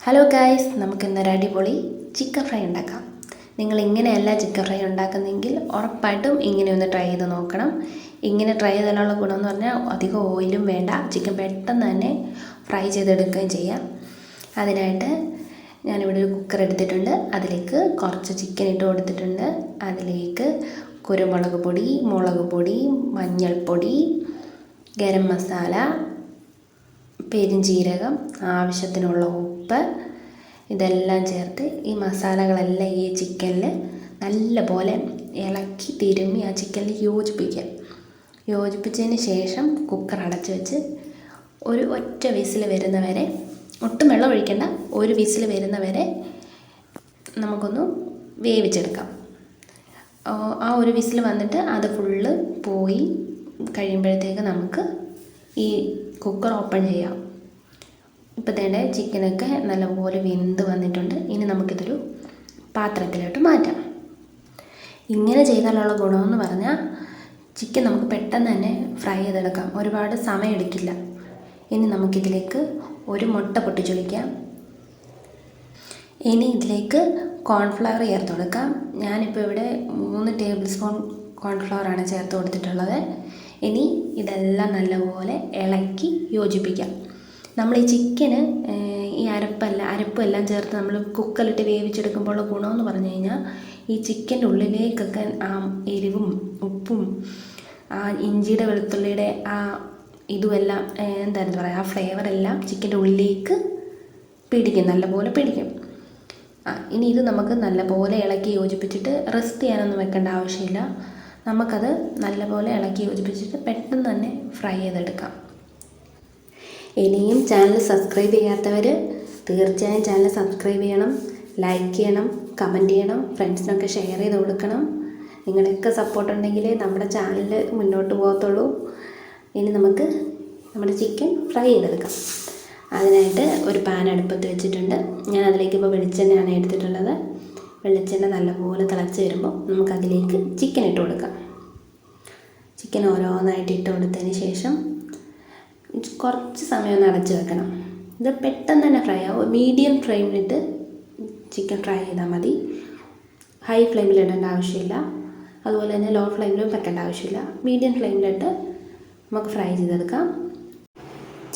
Hello guys, നമുക്കിന്നൊരു അടിപൊളി chicken fry ഉണ്ടാക്കാം. നിങ്ങൾ ഇങ്ങനെയല്ല ചിക്കൻ ഫ്രൈ ഉണ്ടാക്കുന്നതെങ്കിൽ ഉറപ്പായിട്ടും ഇങ്ങനെ ഒന്ന് ട്രൈ ചെയ്ത് നോക്കണം. ഇങ്ങനെ ട്രൈ ചെയ്താലുള്ള ഗുണമെന്ന് പറഞ്ഞാൽ അധികം ഓയിലും വേണ്ട, ചിക്കൻ പെട്ടെന്ന് തന്നെ ഫ്രൈ ചെയ്തെടുക്കുകയും ചെയ്യാം. അതിനായിട്ട് ഞാനിവിടെ ഒരു കുക്കർ എടുത്തിട്ടുണ്ട്. അതിലേക്ക് കുറച്ച് ചിക്കൻ ഇട്ട് കൊടുത്തിട്ടുണ്ട്. അതിലേക്ക് കുരുമുളക് പൊടി, മുളക് പൊടി, മഞ്ഞൾപ്പൊടി, ഗരം മസാല, പെരുംജീരകം, ആവശ്യത്തിനുള്ള ഉപ്പ്, ഇതെല്ലാം ചേർത്ത് ഈ മസാലകളെല്ലാം ഈ ചിക്കനിൽ നല്ലപോലെ ഇളക്കി തിരുമ്മി ആ ചിക്കനിൽ യോജിപ്പിച്ചതിന് ശേഷം കുക്കർ അടച്ച് വെച്ച് ഒരു ഒറ്റ വിസിൽ വരുന്നവരെ, ഒട്ടും വെള്ളം ഒഴിക്കേണ്ട, ഒരു വിസിൽ വരുന്നവരെ നമുക്കൊന്ന് വേവിച്ചെടുക്കാം. ആ ഒരു വിസിൽ വന്നിട്ട് അത് ഫുള്ള് പോയി കഴിയുമ്പോഴത്തേക്ക് നമുക്ക് ഈ കുക്കർ ഓപ്പൺ ചെയ്യാം. ഇപ്പോൾ തന്നെ ചിക്കനൊക്കെ നല്ലപോലെ വെന്ത് വന്നിട്ടുണ്ട്. ഇനി നമുക്കിതൊരു പാത്രത്തിലോട്ട് മാറ്റാം. ഇങ്ങനെ ചെയ്താലുള്ള ഗുണമെന്ന് പറഞ്ഞാൽ ചിക്കൻ നമുക്ക് പെട്ടെന്ന് തന്നെ ഫ്രൈ ചെയ്തെടുക്കാം, ഒരുപാട് സമയം എടുക്കില്ല. ഇനി നമുക്കിതിലേക്ക് ഒരു മുട്ട പൊട്ടിച്ചൊഴിക്കാം. ഇനി ഇതിലേക്ക് കോൺഫ്ലവർ ചേർത്ത് കൊടുക്കാം. ഞാനിപ്പോൾ ഇവിടെ 3 ടേബിൾ സ്പൂൺ കോൺഫ്ലവറാണ് ചേർത്ത് കൊടുത്തിട്ടുള്ളത്. ഇനി ഇതെല്ലാം നല്ലപോലെ ഇളക്കി യോജിപ്പിക്കാം. നമ്മൾ ഈ ചിക്കന് ഈ അരപ്പും എല്ലാം ചേർത്ത് നമ്മൾ കുക്കറിലിട്ട് വേവിച്ചെടുക്കുമ്പോൾ ഗുണമെന്ന് പറഞ്ഞു കഴിഞ്ഞാൽ ഈ ചിക്കൻ്റെ ഉള്ളിലേക്കൊക്കെ ആ എരിവും ഉപ്പും ആ ഇഞ്ചിയുടെ വെളുത്തുള്ളിയുടെ ആ ഇതുമെല്ലാം എന്തായിരുന്നു പറയുക, ആ ഫ്ലേവറെല്ലാം ചിക്കൻ്റെ ഉള്ളിലേക്ക് പിടിക്കും, നല്ലപോലെ പിടിക്കും. ഇനി ഇത് നമുക്ക് നല്ലപോലെ ഇളക്കി യോജിപ്പിച്ചിട്ട് റെസ്റ്റ് ചെയ്യാനൊന്നും വെക്കേണ്ട ആവശ്യമില്ല. നമുക്കത് നല്ലപോലെ ഇളക്കി യോജിപ്പിച്ചിട്ട് പെട്ടെന്ന് തന്നെ ഫ്രൈ ചെയ്തെടുക്കാം. ഇനിയും ചാനൽ സബ്സ്ക്രൈബ് ചെയ്യാത്തവർ തീർച്ചയായും ചാനൽ സബ്സ്ക്രൈബ് ചെയ്യണം, ലൈക്ക് ചെയ്യണം, കമൻറ്റ് ചെയ്യണം, ഫ്രണ്ട്സിനൊക്കെ ഷെയർ ചെയ്ത് കൊടുക്കണം. നിങ്ങളുടെയൊക്കെ സപ്പോർട്ട് ഉണ്ടെങ്കിലേ നമ്മുടെ ചാനൽ മുന്നോട്ട് പോകത്തുള്ളൂ. ഇനി നമുക്ക് നമ്മുടെ ചിക്കൻ ഫ്രൈ ചെയ്തെടുക്കാം. അതിനായിട്ട് ഒരു പാൻ അടുപ്പത്ത് വെച്ചിട്ടുണ്ട്. ഞാൻ അതിലേക്ക് ഇപ്പോൾ വെളിച്ചെണ്ണയാണ് എടുത്തിട്ടുള്ളത്. വെളിച്ചെണ്ണ നല്ലപോലെ തിളച്ച് വരുമ്പോൾ നമുക്കതിലേക്ക് ചിക്കൻ ഇട്ട് കൊടുക്കാം. ചിക്കൻ ഓരോന്നായിട്ട് ഇട്ട് കൊടുത്തതിന് ശേഷം കുറച്ച് സമയം ഒന്ന് അടച്ച് വെക്കണം. ഇത് പെട്ടെന്ന് തന്നെ ഫ്രൈ ആവും. മീഡിയം ഫ്ലെയിമിലിട്ട് ചിക്കൻ ഫ്രൈ ചെയ്താൽ മതി. ഹൈ ഫ്ലെയിമിൽ ഇടേണ്ട ആവശ്യമില്ല, അതുപോലെ തന്നെ ലോ ഫ്ലെയിമിലും വെക്കേണ്ട ആവശ്യമില്ല. മീഡിയം ഫ്ലെയിമിലിട്ട് നമുക്ക് ഫ്രൈ ചെയ്തെടുക്കാം.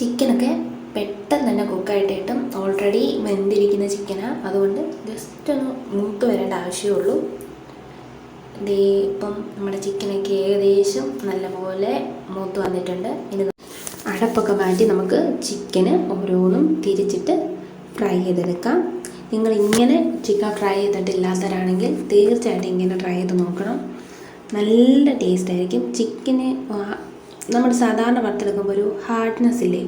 ചിക്കനൊക്കെ പെട്ടെന്ന് തന്നെ കുക്കായിട്ട് കിട്ടും. ഓൾറെഡി വെന്തിരിക്കുന്ന ചിക്കനാണ്, അതുകൊണ്ട് ജസ്റ്റ് ഒന്ന് മൂത്ത് വരേണ്ട ആവശ്യമേ ഉള്ളൂ. ഇപ്പം നമ്മുടെ ചിക്കനൊക്കെ ഏകദേശം നല്ലപോലെ മൂത്ത് വന്നിട്ടുണ്ട്. ഇനി അടപ്പൊക്കെ മാറ്റി നമുക്ക് ചിക്കന് ഓരോന്നും തിരിച്ചിട്ട് ഫ്രൈ ചെയ്തെടുക്കാം. നിങ്ങൾ ഇങ്ങനെ ചിക്കൻ ഫ്രൈ ചെയ്തിട്ടില്ലാത്തവരാണെങ്കിൽ തീർച്ചയായിട്ടും ഇങ്ങനെ ട്രൈ ചെയ്ത് നോക്കണം. നല്ല ടേസ്റ്റ് ആയിരിക്കും. ചിക്കന് നമ്മൾ സാധാരണ വറുത്തെടുക്കുമ്പോൾ ഒരു ഹാർഡ്നെസ് ഇല്ലേ,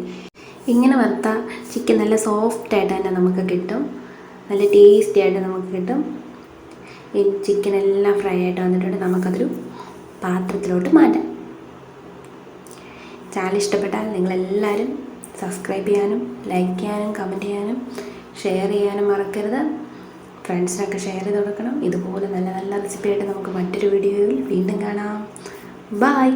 ഇങ്ങനെ വറുത്താൽ ചിക്കൻ നല്ല സോഫ്റ്റായിട്ട് തന്നെ നമുക്ക് കിട്ടും, നല്ല ടേസ്റ്റി ആയിട്ട് നമുക്ക് കിട്ടും. ഈ ചിക്കനെല്ലാം ഫ്രൈ ആയിട്ട് വന്നിട്ടുണ്ട്. നമുക്കതൊരു പാത്രത്തിലോട്ട് മാറ്റാം. ചാനൽ ഇഷ്ടപ്പെട്ടാൽ നിങ്ങളെല്ലാവരും സബ്സ്ക്രൈബ് ചെയ്യാനും ലൈക്ക് ചെയ്യാനും കമൻറ്റ് ചെയ്യാനും ഷെയർ ചെയ്യാനും മറക്കരുത്. ഫ്രണ്ട്സിനൊക്കെ ഷെയർ ചെയ്ത് കൊടുക്കണം. ഇതുപോലെ നല്ല നല്ല റെസിപ്പി ആയിട്ട് നമുക്ക് മറ്റൊരു വീഡിയോയിൽ വീണ്ടും കാണാം. ബൈ.